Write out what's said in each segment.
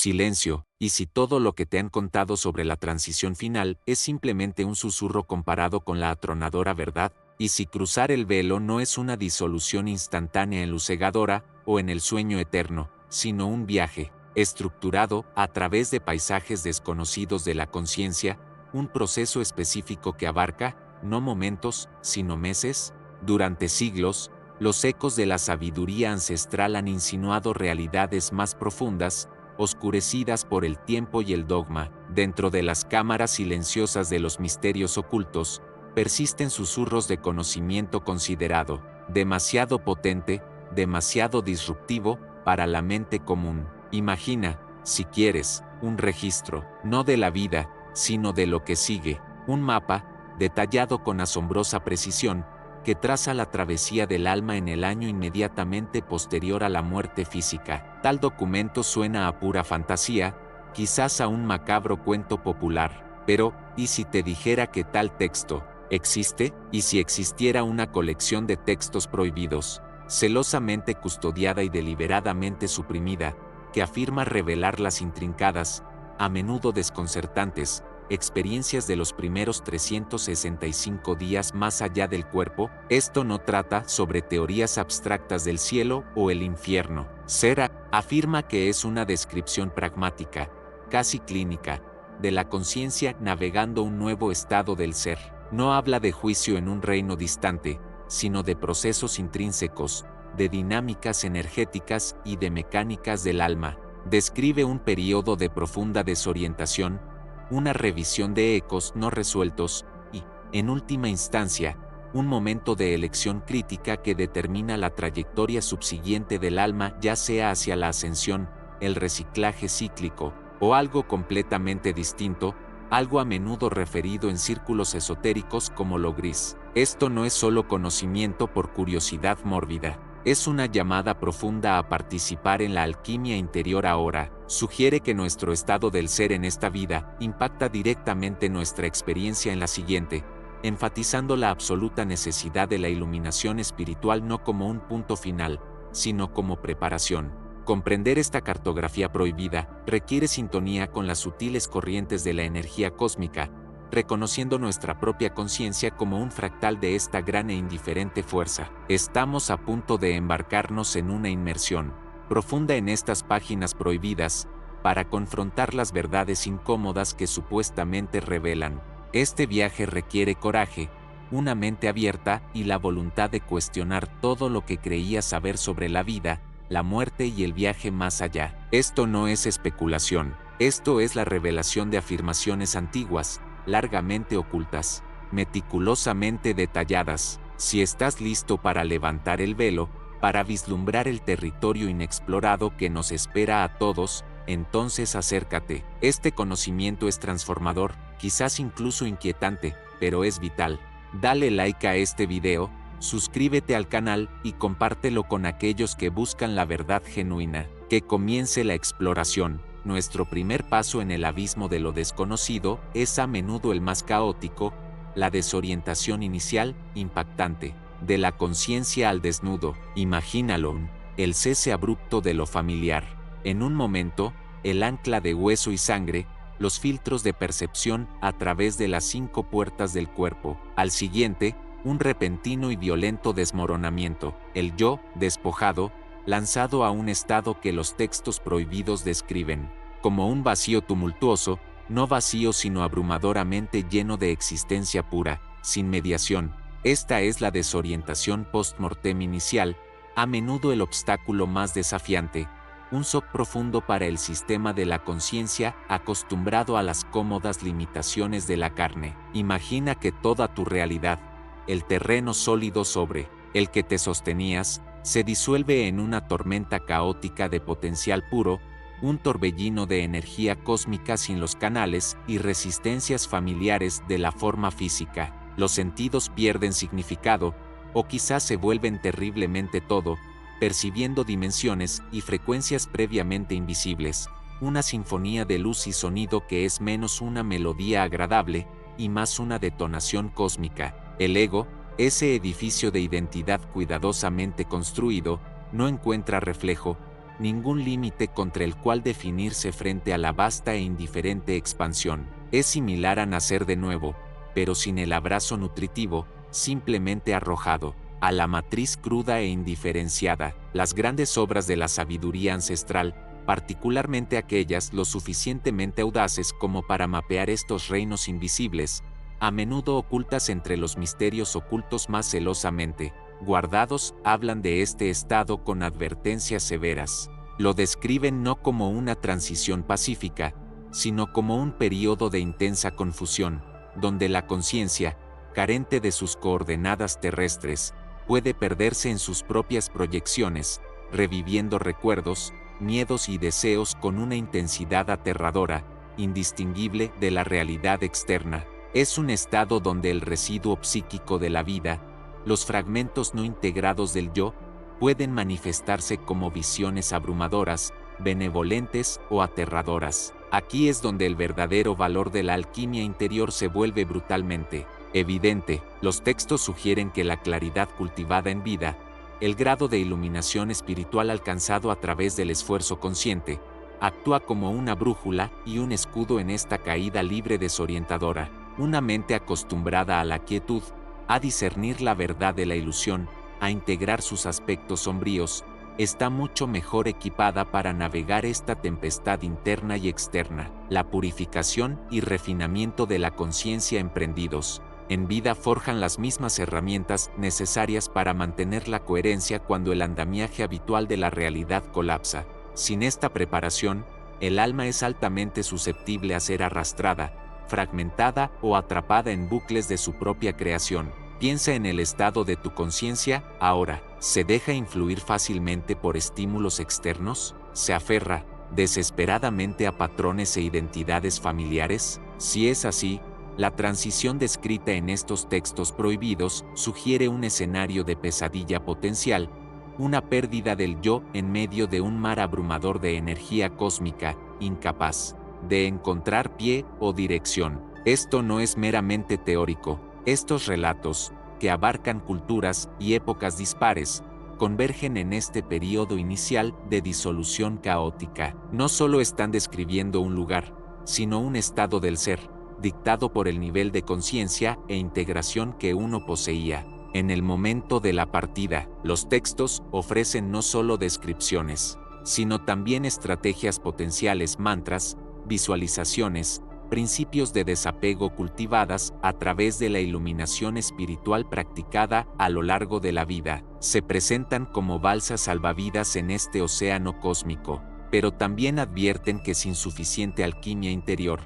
silencio, y si todo lo que te han contado sobre la transición final es simplemente un susurro comparado con la atronadora verdad, y si cruzar el velo no es una disolución instantánea enlucegadora o en el sueño eterno, sino un viaje, estructurado a través de paisajes desconocidos de la conciencia, un proceso específico que abarca, no momentos, sino meses, durante siglos, los ecos de la sabiduría ancestral han insinuado realidades más profundas, oscurecidas por el tiempo y el dogma. Dentro de las cámaras silenciosas de los misterios ocultos, persisten susurros de conocimiento considerado, demasiado potente, demasiado disruptivo, para la mente común. Imagina, si quieres, un registro, no de la vida, sino de lo que sigue, un mapa, detallado con asombrosa precisión, que traza la travesía del alma en el año inmediatamente posterior a la muerte física. Tal documento suena a pura fantasía, quizás a un macabro cuento popular, pero, ¿y si te dijera que tal texto existe? ¿Y si existiera una colección de textos prohibidos, celosamente custodiada y deliberadamente suprimida, que afirma revelar las intrincadas, a menudo desconcertantes, experiencias de los primeros 365 días más allá del cuerpo? Esto no trata sobre teorías abstractas del cielo o el infierno. Serra afirma que es una descripción pragmática, casi clínica, de la conciencia navegando un nuevo estado del ser. No habla de juicio en un reino distante, sino de procesos intrínsecos, de dinámicas energéticas y de mecánicas del alma. Describe un periodo de profunda desorientación, una revisión de ecos no resueltos y, en última instancia, un momento de elección crítica que determina la trayectoria subsiguiente del alma, ya sea hacia la ascensión, el reciclaje cíclico, o algo completamente distinto, algo a menudo referido en círculos esotéricos como lo gris. Esto no es solo conocimiento por curiosidad mórbida. Es una llamada profunda a participar en la alquimia interior ahora. Sugiere que nuestro estado del ser en esta vida impacta directamente nuestra experiencia en la siguiente, enfatizando la absoluta necesidad de la iluminación espiritual no como un punto final, sino como preparación. Comprender esta cartografía prohibida requiere sintonía con las sutiles corrientes de la energía cósmica, reconociendo nuestra propia conciencia como un fractal de esta gran e indiferente fuerza. Estamos a punto de embarcarnos en una inmersión profunda en estas páginas prohibidas, para confrontar las verdades incómodas que supuestamente revelan. Este viaje requiere coraje, una mente abierta y la voluntad de cuestionar todo lo que creías saber sobre la vida, la muerte y el viaje más allá. Esto no es especulación, esto es la revelación de afirmaciones antiguas, largamente ocultas, meticulosamente detalladas. Si estás listo para levantar el velo, para vislumbrar el territorio inexplorado que nos espera a todos, entonces acércate. Este conocimiento es transformador, quizás incluso inquietante, pero es vital. Dale like a este video, suscríbete al canal y compártelo con aquellos que buscan la verdad genuina. Que comience la exploración. Nuestro primer paso en el abismo de lo desconocido es a menudo el más caótico, la desorientación inicial, impactante. De la conciencia al desnudo, imagínalo, el cese abrupto de lo familiar. En un momento, el ancla de hueso y sangre, los filtros de percepción a través de las 5 puertas del cuerpo. Al siguiente, un repentino y violento desmoronamiento, el yo, despojado, lanzado a un estado que los textos prohibidos describen como un vacío tumultuoso, no vacío sino abrumadoramente lleno de existencia pura, sin mediación. Esta es la desorientación post-mortem inicial, a menudo el obstáculo más desafiante, un shock profundo para el sistema de la conciencia acostumbrado a las cómodas limitaciones de la carne. Imagina que toda tu realidad, el terreno sólido sobre el que te sostenías, se disuelve en una tormenta caótica de potencial puro, un torbellino de energía cósmica sin los canales y resistencias familiares de la forma física. Los sentidos pierden significado, o quizás se vuelven terriblemente todo, percibiendo dimensiones y frecuencias previamente invisibles, una sinfonía de luz y sonido que es menos una melodía agradable, y más una detonación cósmica. El ego, ese edificio de identidad cuidadosamente construido, no encuentra reflejo, ningún límite contra el cual definirse frente a la vasta e indiferente expansión. Es similar a nacer de nuevo, pero sin el abrazo nutritivo, simplemente arrojado a la matriz cruda e indiferenciada. Las grandes obras de la sabiduría ancestral, particularmente aquellas lo suficientemente audaces como para mapear estos reinos invisibles, a menudo ocultas entre los misterios ocultos más celosamente guardados, hablan de este estado con advertencias severas. Lo describen no como una transición pacífica, sino como un período de intensa confusión, donde la conciencia, carente de sus coordenadas terrestres, puede perderse en sus propias proyecciones, reviviendo recuerdos, miedos y deseos con una intensidad aterradora, indistinguible de la realidad externa. Es un estado donde el residuo psíquico de la vida, los fragmentos no integrados del yo, pueden manifestarse como visiones abrumadoras, benevolentes o aterradoras. Aquí es donde el verdadero valor de la alquimia interior se vuelve brutalmente evidente. Los textos sugieren que la claridad cultivada en vida, el grado de iluminación espiritual alcanzado a través del esfuerzo consciente, actúa como una brújula y un escudo en esta caída libre desorientadora. Una mente acostumbrada a la quietud, a discernir la verdad de la ilusión, a integrar sus aspectos sombríos, está mucho mejor equipada para navegar esta tempestad interna y externa. La purificación y refinamiento de la conciencia emprendidos en vida forjan las mismas herramientas necesarias para mantener la coherencia cuando el andamiaje habitual de la realidad colapsa. Sin esta preparación, el alma es altamente susceptible a ser arrastrada, fragmentada o atrapada en bucles de su propia creación. Piensa en el estado de tu conciencia ahora. ¿Se deja influir fácilmente por estímulos externos? ¿Se aferra desesperadamente a patrones e identidades familiares? Si es así, la transición descrita en estos textos prohibidos sugiere un escenario de pesadilla potencial, una pérdida del yo en medio de un mar abrumador de energía cósmica, incapaz de encontrar pie o dirección. Esto no es meramente teórico. Estos relatos, que abarcan culturas y épocas dispares, convergen en este periodo inicial de disolución caótica. No solo están describiendo un lugar, sino un estado del ser, dictado por el nivel de conciencia e integración que uno poseía. En el momento de la partida, los textos ofrecen no solo descripciones, sino también estrategias potenciales, mantras, visualizaciones, principios de desapego cultivadas a través de la iluminación espiritual practicada a lo largo de la vida. Se presentan como balsas salvavidas en este océano cósmico, pero también advierten que sin suficiente alquimia interior,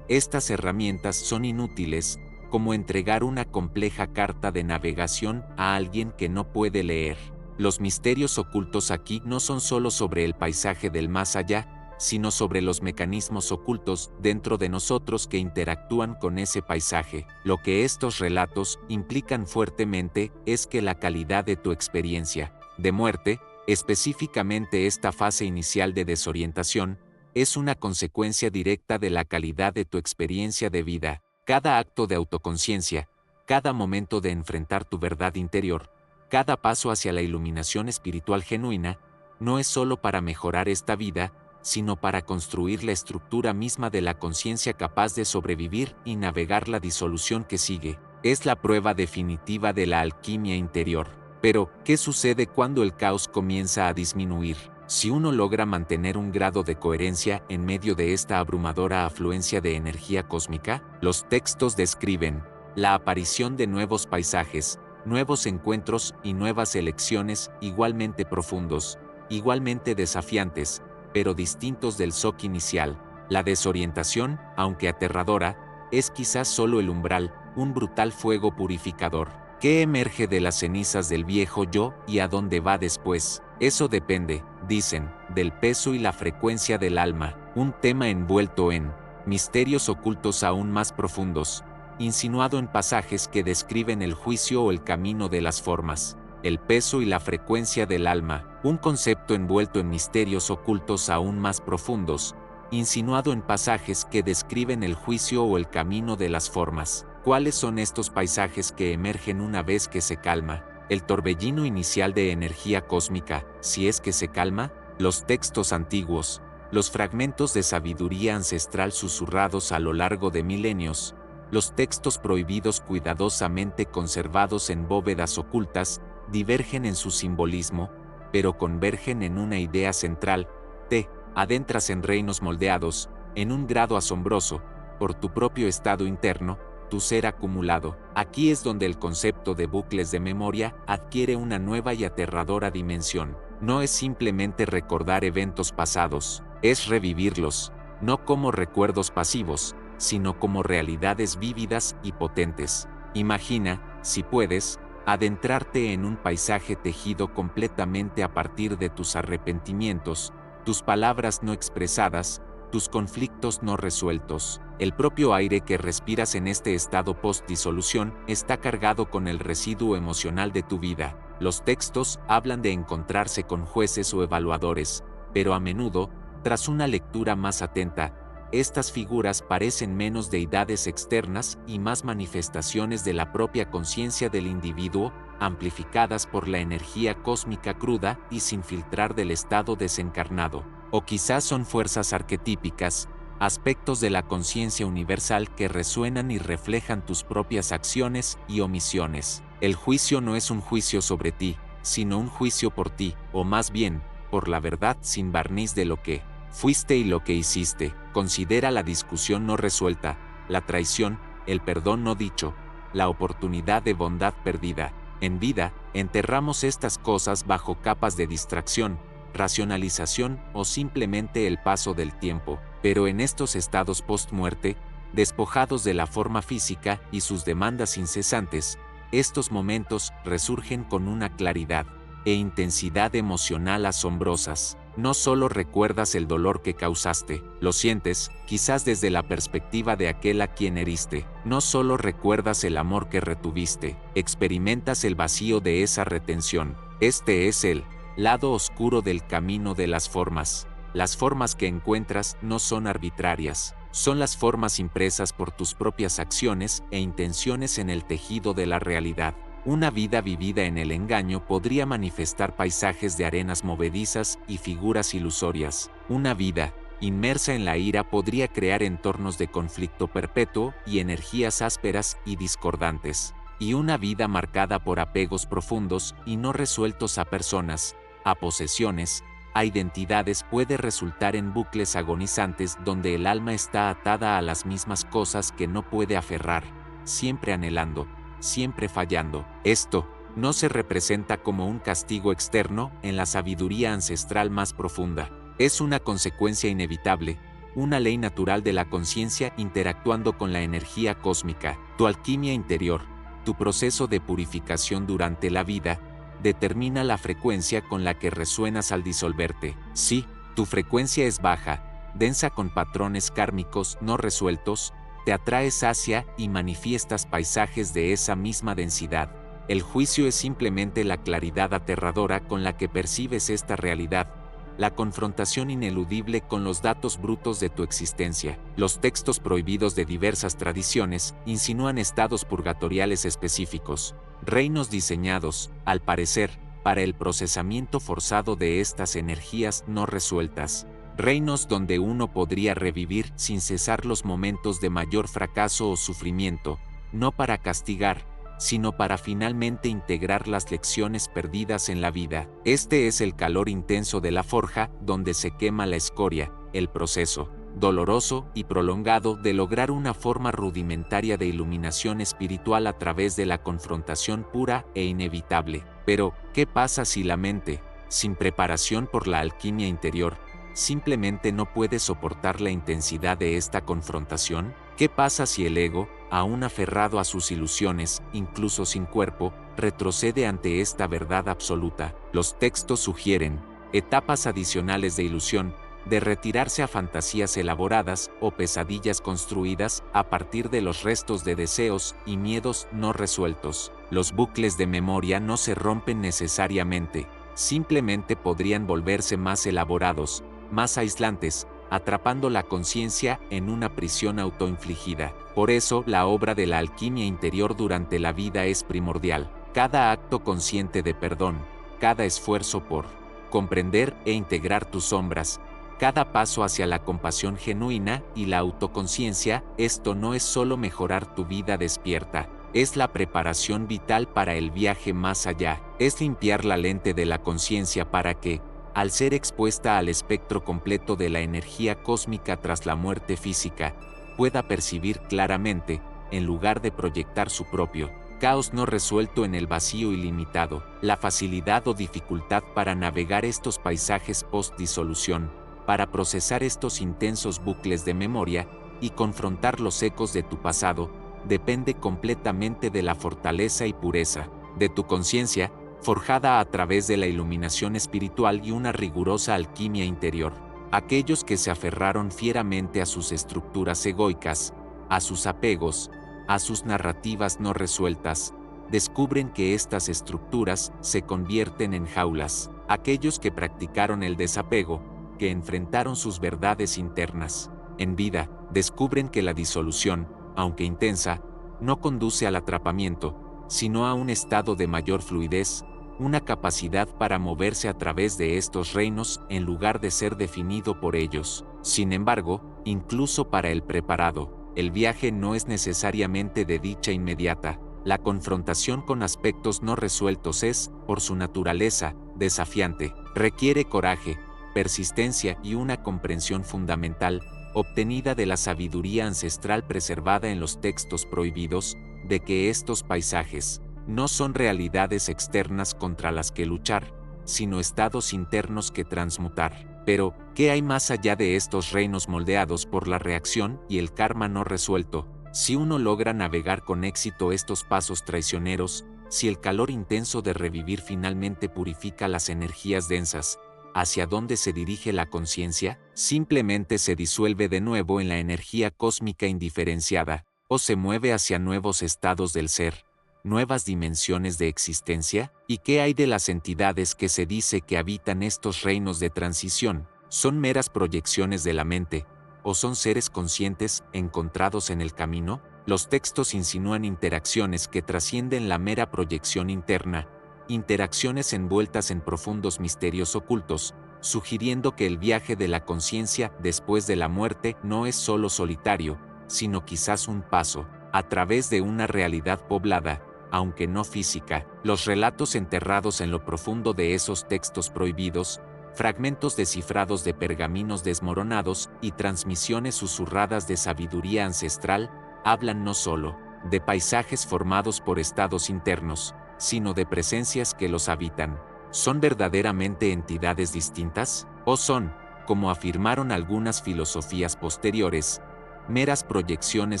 estas herramientas son inútiles, como entregar una compleja carta de navegación a alguien que no puede leer. Los misterios ocultos aquí no son solo sobre el paisaje del más allá, sino sobre los mecanismos ocultos dentro de nosotros que interactúan con ese paisaje. Lo que estos relatos implican fuertemente es que la calidad de tu experiencia de muerte, específicamente esta fase inicial de desorientación, es una consecuencia directa de la calidad de tu experiencia de vida. Cada acto de autoconciencia, cada momento de enfrentar tu verdad interior, cada paso hacia la iluminación espiritual genuina, no es solo para mejorar esta vida, sino para construir la estructura misma de la conciencia capaz de sobrevivir y navegar la disolución que sigue. Es la prueba definitiva de la alquimia interior. Pero, ¿qué sucede cuando el caos comienza a disminuir? Si uno logra mantener un grado de coherencia en medio de esta abrumadora afluencia de energía cósmica, los textos describen la aparición de nuevos paisajes, nuevos encuentros y nuevas elecciones igualmente profundos, igualmente desafiantes, pero distintos del shock inicial. La desorientación, aunque aterradora, es quizás solo el umbral, un brutal fuego purificador. ¿Qué emerge de las cenizas del viejo yo y a dónde va después? Eso depende, dicen, del peso y la frecuencia del alma, un tema envuelto en misterios ocultos aún más profundos, insinuado en pasajes que describen el juicio o el camino de las formas. El peso y la frecuencia del alma, un concepto envuelto en misterios ocultos aún más profundos, insinuado en pasajes que describen el juicio o el camino de las formas. ¿Cuáles son estos paisajes que emergen una vez que se calma el torbellino inicial de energía cósmica, si es que se calma? Los textos antiguos, los fragmentos de sabiduría ancestral susurrados a lo largo de milenios, los textos prohibidos cuidadosamente conservados en bóvedas ocultas, divergen en su simbolismo, pero convergen en una idea central: te adentras en reinos moldeados, en un grado asombroso, por tu propio estado interno, tu ser acumulado. Aquí es donde el concepto de bucles de memoria adquiere una nueva y aterradora dimensión. No es simplemente recordar eventos pasados, es revivirlos, no como recuerdos pasivos, sino como realidades vívidas y potentes. Imagina, si puedes, adentrarte en un paisaje tejido completamente a partir de tus arrepentimientos, tus palabras no expresadas, tus conflictos no resueltos. El propio aire que respiras en este estado post-disolución está cargado con el residuo emocional de tu vida. Los textos hablan de encontrarse con jueces o evaluadores, pero a menudo, tras una lectura más atenta, estas figuras parecen menos deidades externas y más manifestaciones de la propia conciencia del individuo, amplificadas por la energía cósmica cruda y sin filtrar del estado desencarnado. O quizás son fuerzas arquetípicas, aspectos de la conciencia universal que resuenan y reflejan tus propias acciones y omisiones. El juicio no es un juicio sobre ti, sino un juicio por ti, o más bien, por la verdad sin barniz de lo que fuiste y lo que hiciste. Considera la discusión no resuelta, la traición, el perdón no dicho, la oportunidad de bondad perdida. En vida, enterramos estas cosas bajo capas de distracción, racionalización o simplemente el paso del tiempo, pero en estos estados post-muerte, despojados de la forma física y sus demandas incesantes, estos momentos resurgen con una claridad e intensidad emocional asombrosas. No solo recuerdas el dolor que causaste, lo sientes, quizás desde la perspectiva de aquel a quien heriste. No solo recuerdas el amor que retuviste, experimentas el vacío de esa retención. Este es el lado oscuro del camino de las formas. Las formas que encuentras no son arbitrarias, son las formas impresas por tus propias acciones e intenciones en el tejido de la realidad. Una vida vivida en el engaño podría manifestar paisajes de arenas movedizas y figuras ilusorias. Una vida inmersa en la ira podría crear entornos de conflicto perpetuo y energías ásperas y discordantes. Y una vida marcada por apegos profundos y no resueltos a personas, a posesiones, a identidades puede resultar en bucles agonizantes donde el alma está atada a las mismas cosas que no puede aferrar, siempre anhelando, siempre fallando. Esto no se representa como un castigo externo en la sabiduría ancestral más profunda. Es una consecuencia inevitable, una ley natural de la conciencia interactuando con la energía cósmica. Tu alquimia interior, tu proceso de purificación durante la vida, determina la frecuencia con la que resuenas al disolverte. Si tu frecuencia es baja, densa con patrones kármicos no resueltos, te atraes hacia y manifiestas paisajes de esa misma densidad. El juicio es simplemente la claridad aterradora con la que percibes esta realidad, la confrontación ineludible con los datos brutos de tu existencia. Los textos prohibidos de diversas tradiciones insinúan estados purgatoriales específicos, reinos diseñados, al parecer, para el procesamiento forzado de estas energías no resueltas. Reinos donde uno podría revivir sin cesar los momentos de mayor fracaso o sufrimiento, no para castigar, sino para finalmente integrar las lecciones perdidas en la vida. Este es el calor intenso de la forja donde se quema la escoria, el proceso, doloroso y prolongado de lograr una forma rudimentaria de iluminación espiritual a través de la confrontación pura e inevitable. Pero, ¿qué pasa si la mente, sin preparación por la alquimia interior, simplemente no puede soportar la intensidad de esta confrontación? ¿Qué pasa si el ego, aún aferrado a sus ilusiones, incluso sin cuerpo, retrocede ante esta verdad absoluta? Los textos sugieren etapas adicionales de ilusión, de retirarse a fantasías elaboradas o pesadillas construidas a partir de los restos de deseos y miedos no resueltos. Los bucles de memoria no se rompen necesariamente, simplemente podrían volverse más elaborados, más aislantes, atrapando la conciencia en una prisión autoinfligida. Por eso, la obra de la alquimia interior durante la vida es primordial. Cada acto consciente de perdón, cada esfuerzo por comprender e integrar tus sombras. Cada paso hacia la compasión genuina y la autoconciencia, esto no es solo mejorar tu vida despierta, es la preparación vital para el viaje más allá, es limpiar la lente de la conciencia para que, al ser expuesta al espectro completo de la energía cósmica tras la muerte física, pueda percibir claramente, en lugar de proyectar su propio caos no resuelto en el vacío ilimitado, la facilidad o dificultad para navegar estos paisajes post-disolución, para procesar estos intensos bucles de memoria y confrontar los ecos de tu pasado, depende completamente de la fortaleza y pureza de tu conciencia, forjada a través de la iluminación espiritual y una rigurosa alquimia interior. Aquellos que se aferraron fieramente a sus estructuras egoicas, a sus apegos, a sus narrativas no resueltas, descubren que estas estructuras se convierten en jaulas. Aquellos que practicaron el desapego, que enfrentaron sus verdades internas, en vida, descubren que la disolución, aunque intensa, no conduce al atrapamiento, sino a un estado de mayor fluidez, una capacidad para moverse a través de estos reinos en lugar de ser definido por ellos. Sin embargo, incluso para el preparado, el viaje no es necesariamente de dicha inmediata. La confrontación con aspectos no resueltos es, por su naturaleza, desafiante, requiere coraje, persistencia y una comprensión fundamental, obtenida de la sabiduría ancestral preservada en los textos prohibidos, de que estos paisajes no son realidades externas contra las que luchar, sino estados internos que transmutar. Pero, ¿qué hay más allá de estos reinos moldeados por la reacción y el karma no resuelto? Si uno logra navegar con éxito estos pasos traicioneros, si el calor intenso de revivir finalmente purifica las energías densas, ¿hacia dónde se dirige la conciencia? Simplemente se disuelve de nuevo en la energía cósmica indiferenciada, o se mueve hacia nuevos estados del ser, nuevas dimensiones de existencia. ¿Y qué hay de las entidades que se dice que habitan estos reinos de transición? ¿Son meras proyecciones de la mente, o son seres conscientes encontrados en el camino? Los textos insinúan interacciones que trascienden la mera proyección interna, interacciones envueltas en profundos misterios ocultos, sugiriendo que el viaje de la conciencia después de la muerte no es solo solitario, sino quizás un paso a través de una realidad poblada, aunque no física. Los relatos enterrados en lo profundo de esos textos prohibidos, fragmentos descifrados de pergaminos desmoronados y transmisiones susurradas de sabiduría ancestral, hablan no solo de paisajes formados por estados internos, sino de presencias que los habitan. ¿Son verdaderamente entidades distintas? ¿O son, como afirmaron algunas filosofías posteriores, meras proyecciones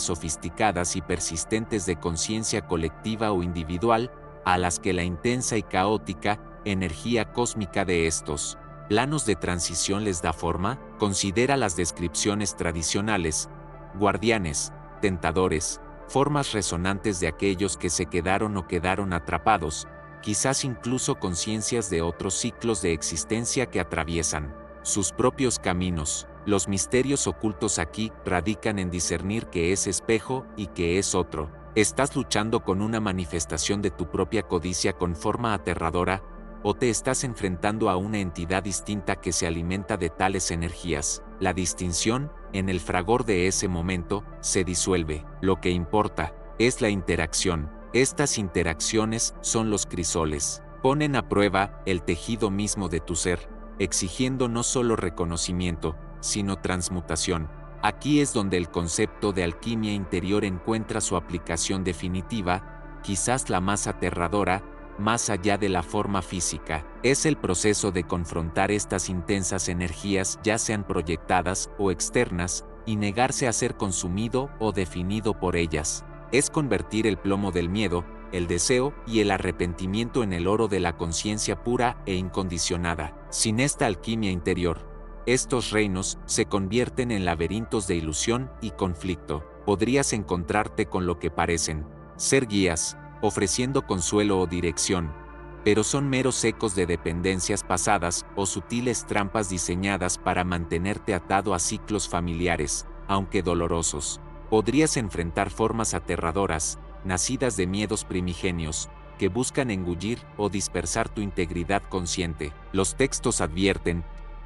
sofisticadas y persistentes de conciencia colectiva o individual, a las que la intensa y caótica energía cósmica de estos planos de transición les da forma? Considera las descripciones tradicionales: guardianes, tentadores, formas resonantes de aquellos que se quedaron o quedaron atrapados, quizás incluso conciencias de otros ciclos de existencia que atraviesan sus propios caminos. Los misterios ocultos aquí radican en discernir qué es espejo y qué es otro. ¿Estás luchando con una manifestación de tu propia codicia con forma aterradora, o te estás enfrentando a una entidad distinta que se alimenta de tales energías? La distinción, en el fragor de ese momento, se disuelve. Lo que importa es la interacción. Estas interacciones son los crisoles. Ponen a prueba el tejido mismo de tu ser, exigiendo no solo reconocimiento, sino transmutación. Aquí es donde el concepto de alquimia interior encuentra su aplicación definitiva, quizás la más aterradora, más allá de la forma física. Es el proceso de confrontar estas intensas energías, ya sean proyectadas o externas, y negarse a ser consumido o definido por ellas. Es convertir el plomo del miedo, el deseo y el arrepentimiento en el oro de la conciencia pura e incondicionada. Sin esta alquimia interior, estos reinos se convierten en laberintos de ilusión y conflicto. Podrías encontrarte con lo que parecen ser guías, ofreciendo consuelo o dirección, pero son meros ecos de dependencias pasadas o sutiles trampas diseñadas para mantenerte atado a ciclos familiares, aunque dolorosos. Podrías enfrentar formas aterradoras, nacidas de miedos primigenios, que buscan engullir o dispersar tu integridad consciente. Los textos advierten: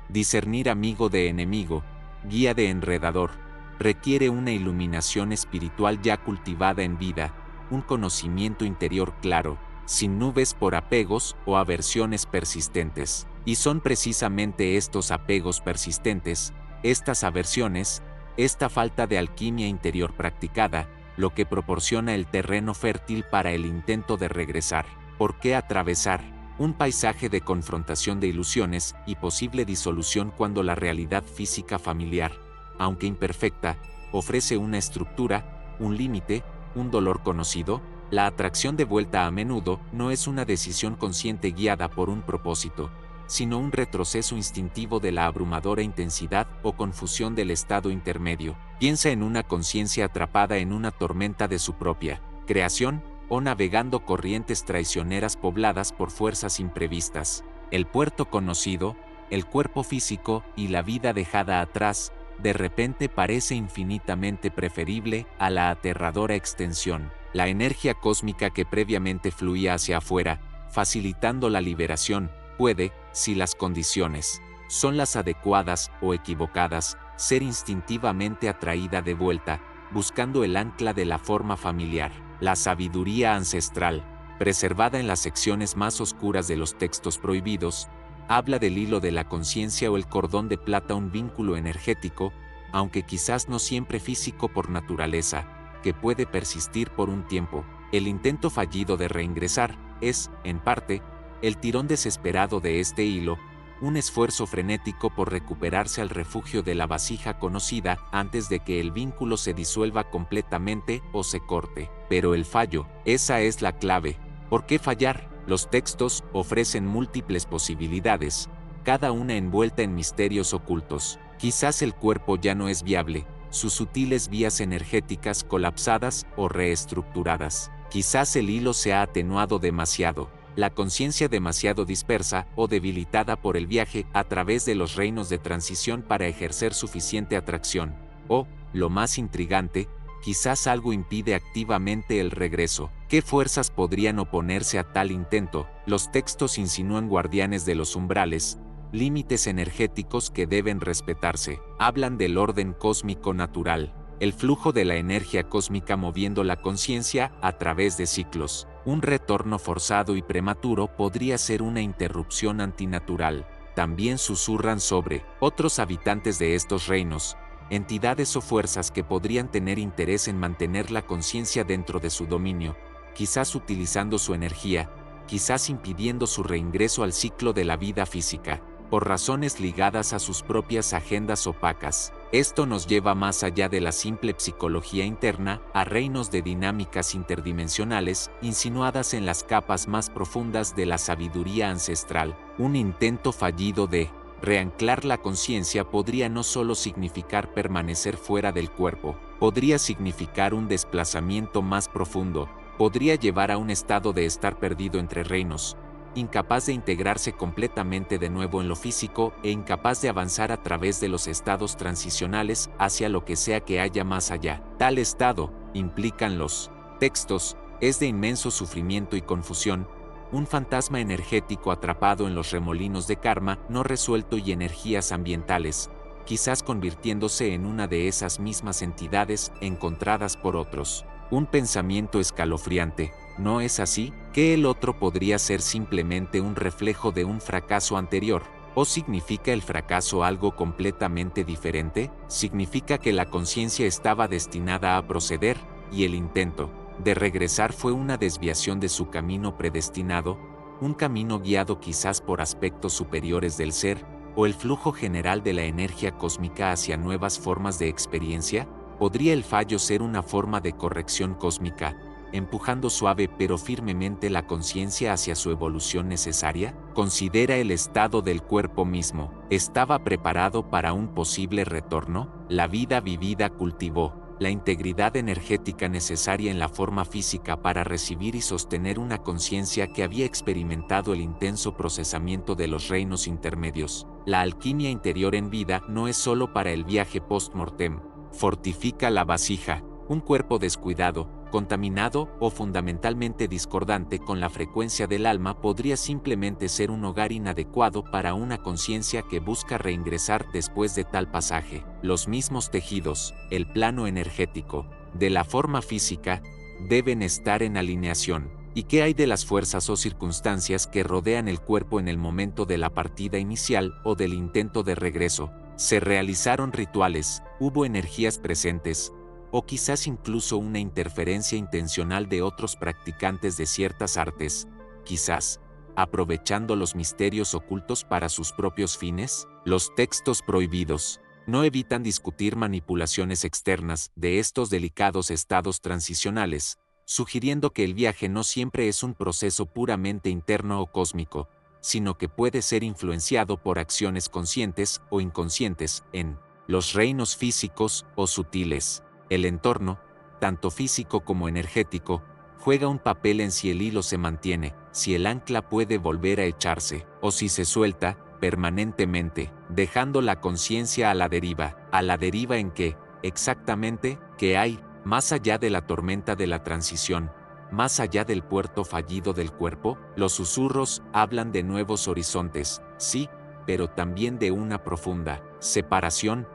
discernir amigo de enemigo, guía de enredador, requiere una iluminación espiritual ya cultivada en vida, un conocimiento interior claro, sin nubes por apegos o aversiones persistentes. Y son precisamente estos apegos persistentes, estas aversiones, esta falta de alquimia interior practicada, lo que proporciona el terreno fértil para el intento de regresar. ¿Por qué atravesar un paisaje de confrontación de ilusiones y posible disolución cuando la realidad física familiar, aunque imperfecta, ofrece una estructura, un límite, un dolor conocido? La atracción de vuelta a menudo no es una decisión consciente guiada por un propósito, sino un retroceso instintivo de la abrumadora intensidad o confusión del estado intermedio. Piensa en una conciencia atrapada en una tormenta de su propia creación, o navegando corrientes traicioneras pobladas por fuerzas imprevistas. El puerto conocido, el cuerpo físico y la vida dejada atrás, de repente parece infinitamente preferible a la aterradora extensión. La energía cósmica que previamente fluía hacia afuera, facilitando la liberación, puede, si las condiciones son las adecuadas o equivocadas, ser instintivamente atraída de vuelta, buscando el ancla de la forma familiar. La sabiduría ancestral, preservada en las secciones más oscuras de los textos prohibidos, habla del hilo de la conciencia o el cordón de plata, un vínculo energético, aunque quizás no siempre físico por naturaleza, que puede persistir por un tiempo. El intento fallido de reingresar es, en parte, el tirón desesperado de este hilo, un esfuerzo frenético por recuperarse al refugio de la vasija conocida antes de que el vínculo se disuelva completamente o se corte. Pero el fallo, esa es la clave. ¿Por qué fallar? Los textos ofrecen múltiples posibilidades, cada una envuelta en misterios ocultos. Quizás el cuerpo ya no es viable, sus sutiles vías energéticas colapsadas o reestructuradas. Quizás el hilo se ha atenuado demasiado, la conciencia demasiado dispersa o debilitada por el viaje a través de los reinos de transición para ejercer suficiente atracción. O, lo más intrigante, quizás algo impide activamente el regreso. ¿Qué fuerzas podrían oponerse a tal intento? Los textos insinúan guardianes de los umbrales, límites energéticos que deben respetarse. Hablan del orden cósmico natural, el flujo de la energía cósmica moviendo la conciencia a través de ciclos. Un retorno forzado y prematuro podría ser una interrupción antinatural. También susurran sobre otros habitantes de estos reinos, entidades o fuerzas que podrían tener interés en mantener la conciencia dentro de su dominio, quizás utilizando su energía, quizás impidiendo su reingreso al ciclo de la vida física, por razones ligadas a sus propias agendas opacas. Esto nos lleva más allá de la simple psicología interna, a reinos de dinámicas interdimensionales, insinuadas en las capas más profundas de la sabiduría ancestral. Un intento fallido de reanclar la conciencia podría no solo significar permanecer fuera del cuerpo, podría significar un desplazamiento más profundo, podría llevar a un estado de estar perdido entre reinos, incapaz de integrarse completamente de nuevo en lo físico e incapaz de avanzar a través de los estados transicionales hacia lo que sea que haya más allá. Tal estado, implican los textos, es de inmenso sufrimiento y confusión, un fantasma energético atrapado en los remolinos de karma no resuelto y energías ambientales, quizás convirtiéndose en una de esas mismas entidades encontradas por otros. Un pensamiento escalofriante. ¿No es así? ¿Que el otro podría ser simplemente un reflejo de un fracaso anterior? ¿O significa el fracaso algo completamente diferente? ¿Significa que la conciencia estaba destinada a proceder, y el intento de regresar fue una desviación de su camino predestinado, un camino guiado quizás por aspectos superiores del ser, o el flujo general de la energía cósmica hacia nuevas formas de experiencia? ¿Podría el fallo ser una forma de corrección cósmica, empujando suave pero firmemente la conciencia hacia su evolución necesaria? Considera el estado del cuerpo mismo. ¿Estaba preparado para un posible retorno? La vida vivida cultivó la integridad energética necesaria en la forma física para recibir y sostener una conciencia que había experimentado el intenso procesamiento de los reinos intermedios. La alquimia interior en vida no es solo para el viaje post-mortem. Fortifica la vasija. Un cuerpo descuidado, contaminado o fundamentalmente discordante con la frecuencia del alma, podría simplemente ser un hogar inadecuado para una conciencia que busca reingresar después de tal pasaje. Los mismos tejidos, el plano energético, de la forma física, deben estar en alineación. ¿Y qué hay de las fuerzas o circunstancias que rodean el cuerpo en el momento de la partida inicial o del intento de regreso? ¿Se realizaron rituales, hubo energías presentes, o quizás incluso una interferencia intencional de otros practicantes de ciertas artes, quizás aprovechando los misterios ocultos para sus propios fines? Los textos prohibidos no evitan discutir manipulaciones externas de estos delicados estados transicionales, sugiriendo que el viaje no siempre es un proceso puramente interno o cósmico, sino que puede ser influenciado por acciones conscientes o inconscientes en los reinos físicos o sutiles. El entorno, tanto físico como energético, juega un papel en si el hilo se mantiene, si el ancla puede volver a echarse, o si se suelta permanentemente, dejando la conciencia a la deriva. ¿A la deriva en qué, exactamente, qué hay, más allá de la tormenta de la transición, más allá del puerto fallido del cuerpo? Los susurros hablan de nuevos horizontes, sí, pero también de una profunda separación,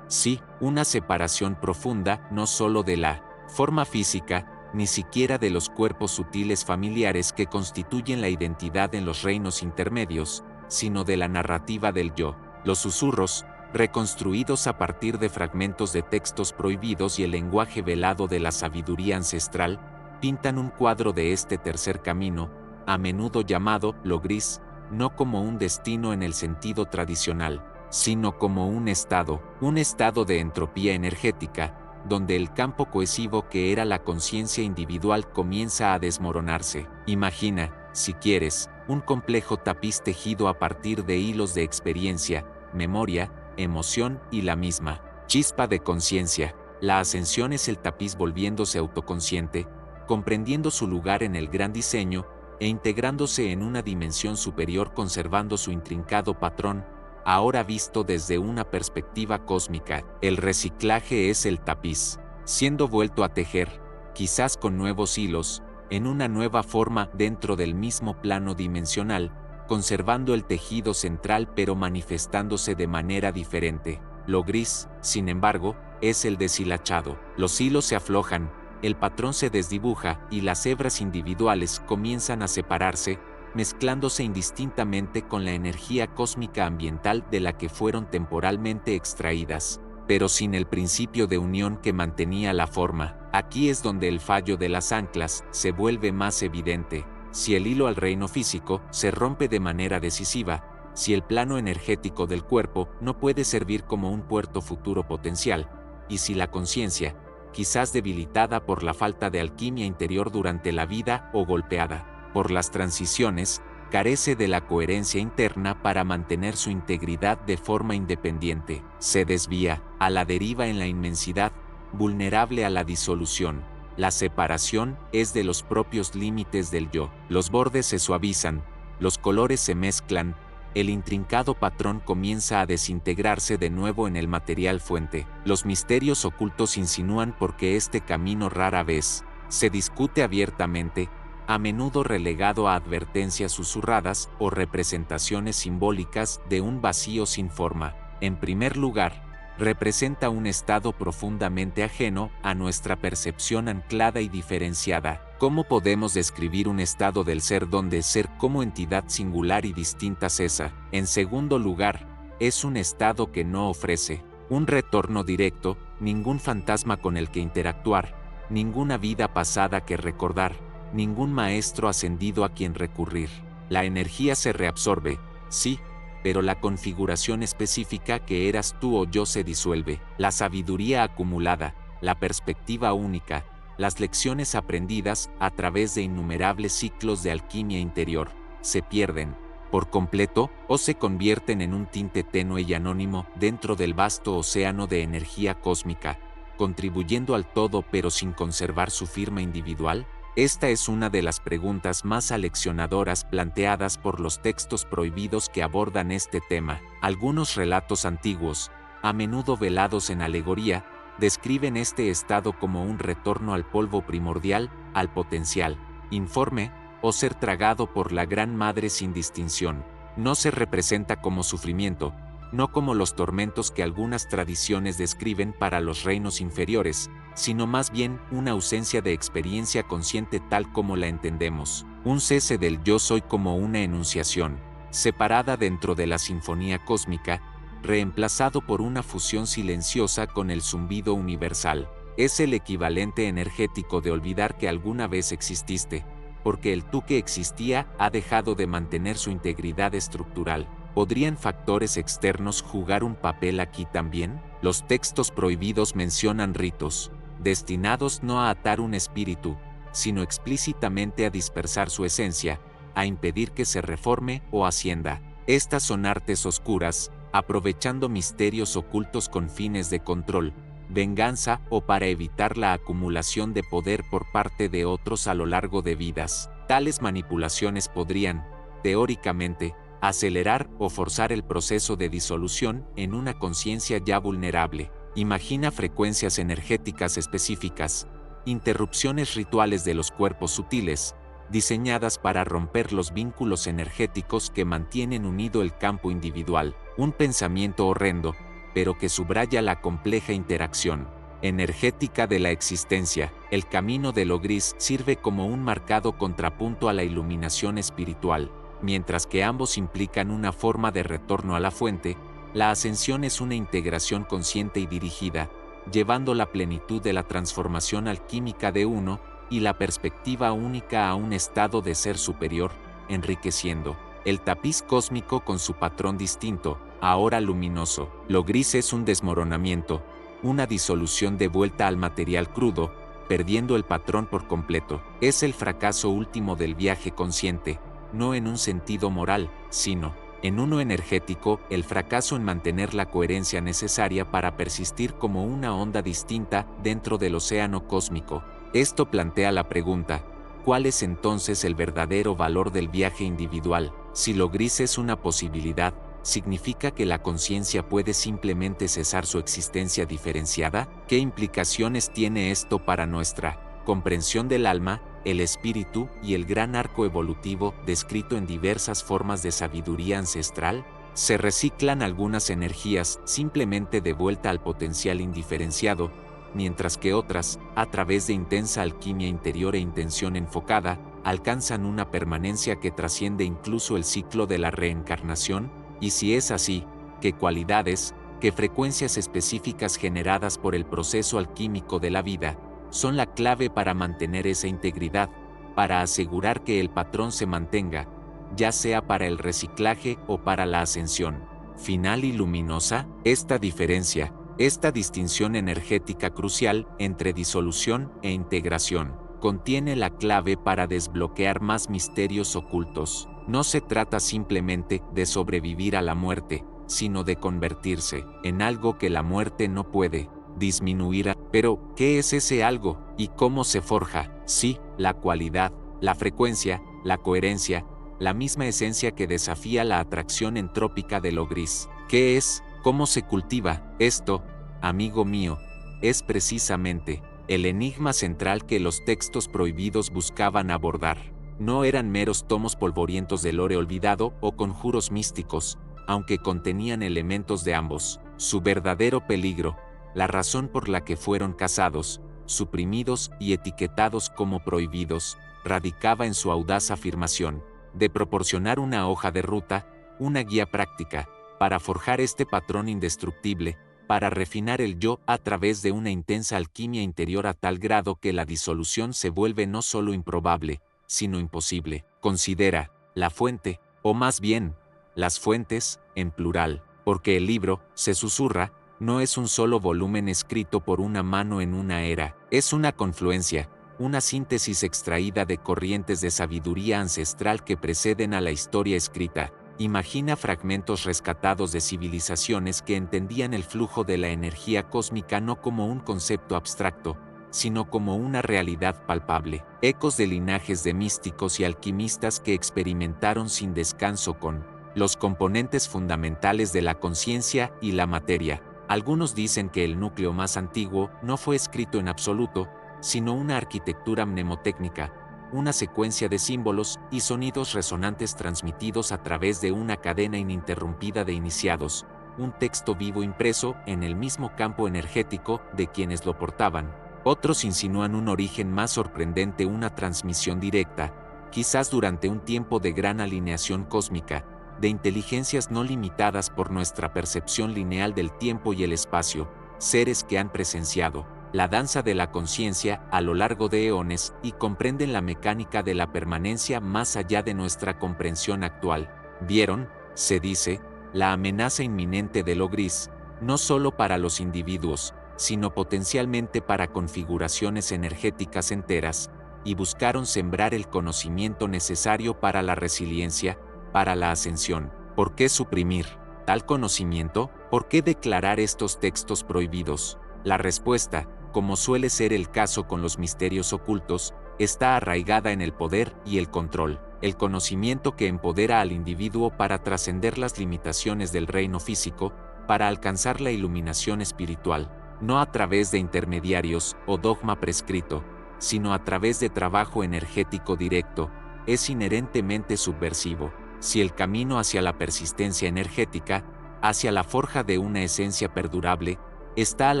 sí, una separación profunda, no solo de la forma física, ni siquiera de los cuerpos sutiles familiares que constituyen la identidad en los reinos intermedios, sino de la narrativa del yo. Los susurros, reconstruidos a partir de fragmentos de textos prohibidos y el lenguaje velado de la sabiduría ancestral, pintan un cuadro de este tercer camino, a menudo llamado lo gris, no como un destino en el sentido tradicional, sino como un estado de entropía energética, donde el campo cohesivo que era la conciencia individual comienza a desmoronarse. Imagina, si quieres, un complejo tapiz tejido a partir de hilos de experiencia, memoria, emoción y la misma chispa de conciencia. La ascensión es el tapiz volviéndose autoconsciente, comprendiendo su lugar en el gran diseño e integrándose en una dimensión superior, conservando su intrincado patrón, ahora visto desde una perspectiva cósmica. El reciclaje es el tapiz, siendo vuelto a tejer, quizás con nuevos hilos, en una nueva forma dentro del mismo plano dimensional, conservando el tejido central pero manifestándose de manera diferente. Lo gris, sin embargo, es el deshilachado. Los hilos se aflojan, el patrón se desdibuja y las hebras individuales comienzan a separarse, mezclándose indistintamente con la energía cósmica ambiental de la que fueron temporalmente extraídas, pero sin el principio de unión que mantenía la forma. Aquí es donde el fallo de las anclas se vuelve más evidente. Si el hilo al reino físico se rompe de manera decisiva, si el plano energético del cuerpo no puede servir como un puerto futuro potencial, y si la conciencia, quizás debilitada por la falta de alquimia interior durante la vida o golpeada por las transiciones, carece de la coherencia interna para mantener su integridad de forma independiente, se desvía a la deriva en la inmensidad, vulnerable a la disolución. La separación es de los propios límites del yo. Los bordes se suavizan, los colores se mezclan, el intrincado patrón comienza a desintegrarse de nuevo en el material fuente. Los misterios ocultos insinúan porque este camino rara vez se discute abiertamente, a menudo relegado a advertencias susurradas o representaciones simbólicas de un vacío sin forma. En primer lugar, representa un estado profundamente ajeno a nuestra percepción anclada y diferenciada. ¿Cómo podemos describir un estado del ser donde ser como entidad singular y distinta cesa? En segundo lugar, es un estado que no ofrece un retorno directo, ningún fantasma con el que interactuar, ninguna vida pasada que recordar, ningún maestro ascendido a quien recurrir. La energía se reabsorbe, sí, pero la configuración específica que eras tú o yo se disuelve. La sabiduría acumulada, la perspectiva única, las lecciones aprendidas a través de innumerables ciclos de alquimia interior, se pierden por completo o se convierten en un tinte tenue y anónimo dentro del vasto océano de energía cósmica, contribuyendo al todo pero sin conservar su firma individual. Esta es una de las preguntas más aleccionadoras planteadas por los textos prohibidos que abordan este tema. Algunos relatos antiguos, a menudo velados en alegoría, describen este estado como un retorno al polvo primordial, al potencial, informe, o ser tragado por la Gran Madre sin distinción. No se representa como sufrimiento, no como los tormentos que algunas tradiciones describen para los reinos inferiores, sino más bien una ausencia de experiencia consciente tal como la entendemos, un cese del yo soy como una enunciación, separada dentro de la sinfonía cósmica, reemplazado por una fusión silenciosa con el zumbido universal. Es el equivalente energético de olvidar que alguna vez exististe, porque el tú que existía ha dejado de mantener su integridad estructural. ¿Podrían factores externos jugar un papel aquí también? Los textos prohibidos mencionan ritos, destinados no a atar un espíritu, sino explícitamente a dispersar su esencia, a impedir que se reforme o ascienda. Estas son artes oscuras, aprovechando misterios ocultos con fines de control, venganza o para evitar la acumulación de poder por parte de otros a lo largo de vidas. Tales manipulaciones podrían, teóricamente, acelerar o forzar el proceso de disolución en una conciencia ya vulnerable. Imagina frecuencias energéticas específicas, interrupciones rituales de los cuerpos sutiles, diseñadas para romper los vínculos energéticos que mantienen unido el campo individual. Un pensamiento horrendo, pero que subraya la compleja interacción energética de la existencia. El camino de lo gris sirve como un marcado contrapunto a la iluminación espiritual. Mientras que ambos implican una forma de retorno a la fuente, la ascensión es una integración consciente y dirigida, llevando la plenitud de la transformación alquímica de uno y la perspectiva única a un estado de ser superior, enriqueciendo el tapiz cósmico con su patrón distinto, ahora luminoso. Lo gris es un desmoronamiento, una disolución de vuelta al material crudo, perdiendo el patrón por completo. Es el fracaso último del viaje consciente, no en un sentido moral, sino, en uno energético, el fracaso en mantener la coherencia necesaria para persistir como una onda distinta dentro del océano cósmico. Esto plantea la pregunta, ¿cuál es entonces el verdadero valor del viaje individual? Si lo gris es una posibilidad, ¿significa que la conciencia puede simplemente cesar su existencia diferenciada? ¿Qué implicaciones tiene esto para nuestra comprensión del alma, el espíritu y el gran arco evolutivo descrito en diversas formas de sabiduría ancestral? Se reciclan algunas energías simplemente de vuelta al potencial indiferenciado, mientras que otras, a través de intensa alquimia interior e intención enfocada, alcanzan una permanencia que trasciende incluso el ciclo de la reencarnación. Y si es así, ¿qué cualidades, qué frecuencias específicas generadas por el proceso alquímico de la vida son la clave para mantener esa integridad, para asegurar que el patrón se mantenga, ya sea para el reciclaje o para la ascensión final y luminosa? Esta diferencia, esta distinción energética crucial entre disolución e integración, contiene la clave para desbloquear más misterios ocultos. No se trata simplemente de sobrevivir a la muerte, sino de convertirse en algo que la muerte no puede disminuir. Pero, ¿qué es ese algo? ¿Y cómo se forja? Sí, la cualidad, la frecuencia, la coherencia, la misma esencia que desafía la atracción entrópica de lo gris. ¿Qué es? ¿Cómo se cultiva? Esto, amigo mío, es precisamente el enigma central que los textos prohibidos buscaban abordar. No eran meros tomos polvorientos de lore olvidado o conjuros místicos, aunque contenían elementos de ambos. Su verdadero peligro, la razón por la que fueron cazados, suprimidos y etiquetados como prohibidos, radicaba en su audaz afirmación de proporcionar una hoja de ruta, una guía práctica, para forjar este patrón indestructible, para refinar el yo a través de una intensa alquimia interior a tal grado que la disolución se vuelve no solo improbable, sino imposible. Considera la fuente, o más bien, las fuentes, en plural, porque el libro, se susurra, no es un solo volumen escrito por una mano en una era, es una confluencia, una síntesis extraída de corrientes de sabiduría ancestral que preceden a la historia escrita. Imagina fragmentos rescatados de civilizaciones que entendían el flujo de la energía cósmica no como un concepto abstracto, sino como una realidad palpable. Ecos de linajes de místicos y alquimistas que experimentaron sin descanso con los componentes fundamentales de la conciencia y la materia, Algunos dicen que el núcleo más antiguo no fue escrito en absoluto, sino una arquitectura mnemotécnica, una secuencia de símbolos y sonidos resonantes transmitidos a través de una cadena ininterrumpida de iniciados, un texto vivo impreso en el mismo campo energético de quienes lo portaban. Otros insinúan un origen más sorprendente, una transmisión directa, quizás durante un tiempo de gran alineación cósmica, de inteligencias no limitadas por nuestra percepción lineal del tiempo y el espacio, seres que han presenciado la danza de la conciencia a lo largo de eones y comprenden la mecánica de la permanencia más allá de nuestra comprensión actual. Vieron, se dice, la amenaza inminente de lo gris, no solo para los individuos, sino potencialmente para configuraciones energéticas enteras, y buscaron sembrar el conocimiento necesario para la resiliencia, para la ascensión. ¿Por qué suprimir tal conocimiento? ¿Por qué declarar estos textos prohibidos? La respuesta, como suele ser el caso con los misterios ocultos, está arraigada en el poder y el control, el conocimiento que empodera al individuo para trascender las limitaciones del reino físico, para alcanzar la iluminación espiritual, no a través de intermediarios o dogma prescrito, sino a través de trabajo energético directo, es inherentemente subversivo. Si el camino hacia la persistencia energética, hacia la forja de una esencia perdurable, está al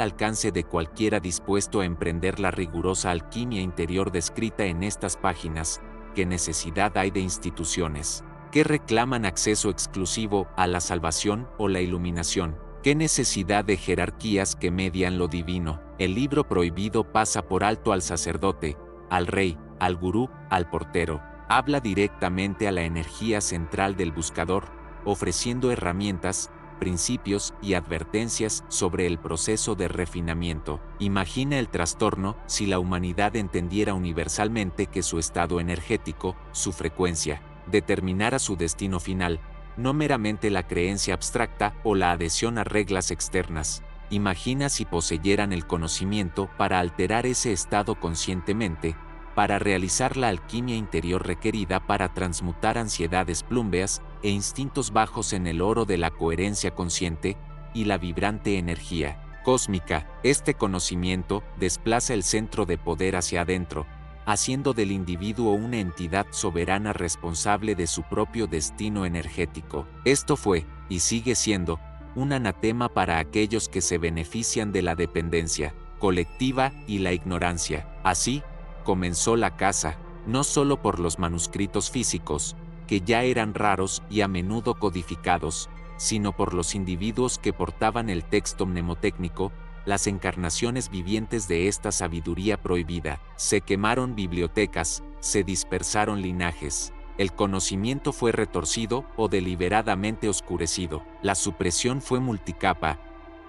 alcance de cualquiera dispuesto a emprender la rigurosa alquimia interior descrita en estas páginas, ¿qué necesidad hay de instituciones que reclaman acceso exclusivo a la salvación o la iluminación? ¿Qué necesidad de jerarquías que median lo divino? El libro prohibido pasa por alto al sacerdote, al rey, al gurú, al portero. Habla directamente a la energía central del buscador, ofreciendo herramientas, principios y advertencias sobre el proceso de refinamiento. Imagina el trastorno si la humanidad entendiera universalmente que su estado energético, su frecuencia, determinara su destino final, no meramente la creencia abstracta o la adhesión a reglas externas. Imagina si poseyeran el conocimiento para alterar ese estado conscientemente, para realizar la alquimia interior requerida para transmutar ansiedades plúmbeas e instintos bajos en el oro de la coherencia consciente y la vibrante energía cósmica. Este conocimiento desplaza el centro de poder hacia adentro, haciendo del individuo una entidad soberana responsable de su propio destino energético. Esto fue, y sigue siendo, un anatema para aquellos que se benefician de la dependencia colectiva y la ignorancia. Así, comenzó la caza, no solo por los manuscritos físicos, que ya eran raros y a menudo codificados, sino por los individuos que portaban el texto mnemotécnico, las encarnaciones vivientes de esta sabiduría prohibida. Se quemaron bibliotecas, se dispersaron linajes. El conocimiento fue retorcido o deliberadamente oscurecido. La supresión fue multicapa,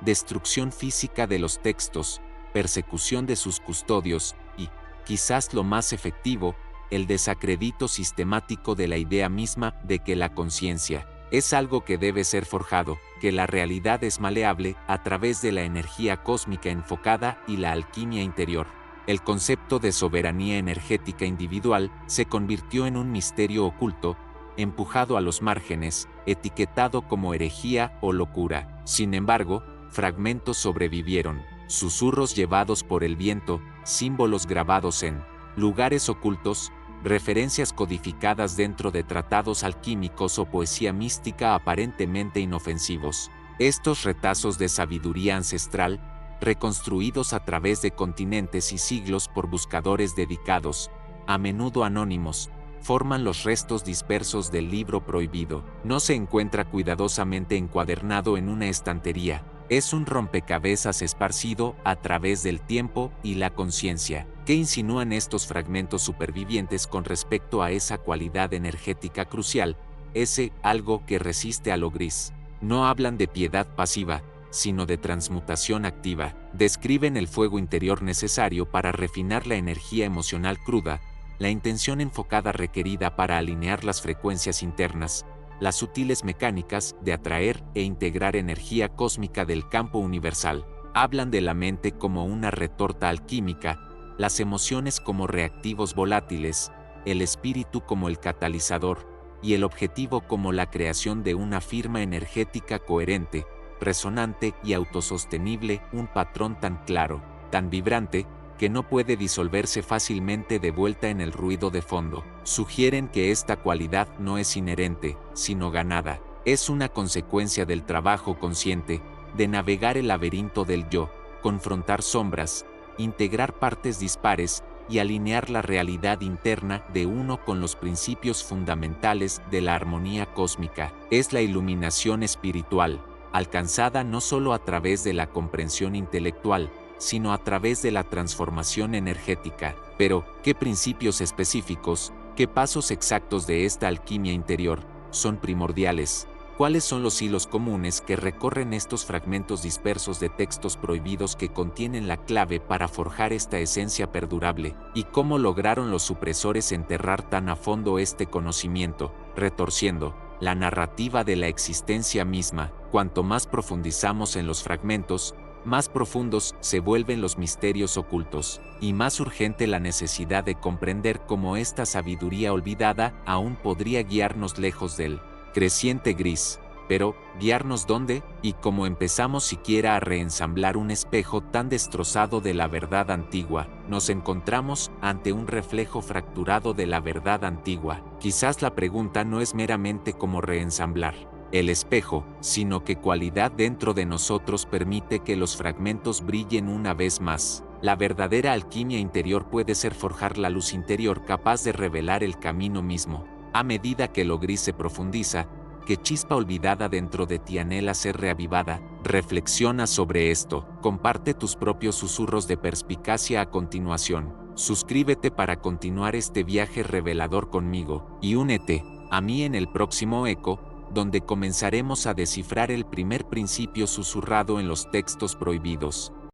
destrucción física de los textos, persecución de sus custodios y, quizás lo más efectivo, el desacredito sistemático de la idea misma de que la conciencia es algo que debe ser forjado, que la realidad es maleable a través de la energía cósmica enfocada y la alquimia interior. El concepto de soberanía energética individual se convirtió en un misterio oculto, empujado a los márgenes, etiquetado como herejía o locura. Sin embargo, fragmentos sobrevivieron, susurros llevados por el viento, símbolos grabados en lugares ocultos, referencias codificadas dentro de tratados alquímicos o poesía mística aparentemente inofensivos. Estos retazos de sabiduría ancestral, reconstruidos a través de continentes y siglos por buscadores dedicados, a menudo anónimos, forman los restos dispersos del libro prohibido. No se encuentra cuidadosamente encuadernado en una estantería, es un rompecabezas esparcido a través del tiempo y la conciencia. ¿Qué insinúan estos fragmentos supervivientes con respecto a esa cualidad energética crucial, ese algo que resiste a lo gris? No hablan de piedad pasiva, sino de transmutación activa. Describen el fuego interior necesario para refinar la energía emocional cruda, la intención enfocada requerida para alinear las frecuencias internas, las sutiles mecánicas de atraer e integrar energía cósmica del campo universal. Hablan de la mente como una retorta alquímica, las emociones como reactivos volátiles, el espíritu como el catalizador, y el objetivo como la creación de una firma energética coherente, resonante y autosostenible, un patrón tan claro, tan vibrante, que no puede disolverse fácilmente de vuelta en el ruido de fondo. Sugieren que esta cualidad no es inherente, sino ganada. Es una consecuencia del trabajo consciente, de navegar el laberinto del yo, confrontar sombras, integrar partes dispares y alinear la realidad interna de uno con los principios fundamentales de la armonía cósmica. Es la iluminación espiritual, alcanzada no solo a través de la comprensión intelectual, sino a través de la transformación energética. Pero, ¿qué principios específicos, qué pasos exactos de esta alquimia interior son primordiales? ¿Cuáles son los hilos comunes que recorren estos fragmentos dispersos de textos prohibidos que contienen la clave para forjar esta esencia perdurable? ¿Y cómo lograron los supresores enterrar tan a fondo este conocimiento, retorciendo la narrativa de la existencia misma? Cuanto más profundizamos en los fragmentos, más profundos se vuelven los misterios ocultos, y más urgente la necesidad de comprender cómo esta sabiduría olvidada aún podría guiarnos lejos del creciente gris. Pero, ¿guiarnos dónde? ¿Y cómo empezamos siquiera a reensamblar un espejo tan destrozado de la verdad antigua? Nos encontramos ante un reflejo fracturado de la verdad antigua. Quizás la pregunta no es meramente cómo reensamblar el espejo, sino qué cualidad dentro de nosotros permite que los fragmentos brillen una vez más. La verdadera alquimia interior puede ser forjar la luz interior capaz de revelar el camino mismo. A medida que lo gris se profundiza, ¿qué chispa olvidada dentro de ti anhela ser reavivada? Reflexiona sobre esto, comparte tus propios susurros de perspicacia a continuación. Suscríbete para continuar este viaje revelador conmigo, y únete a mí en el próximo eco, donde comenzaremos a descifrar el primer principio susurrado en los textos prohibidos.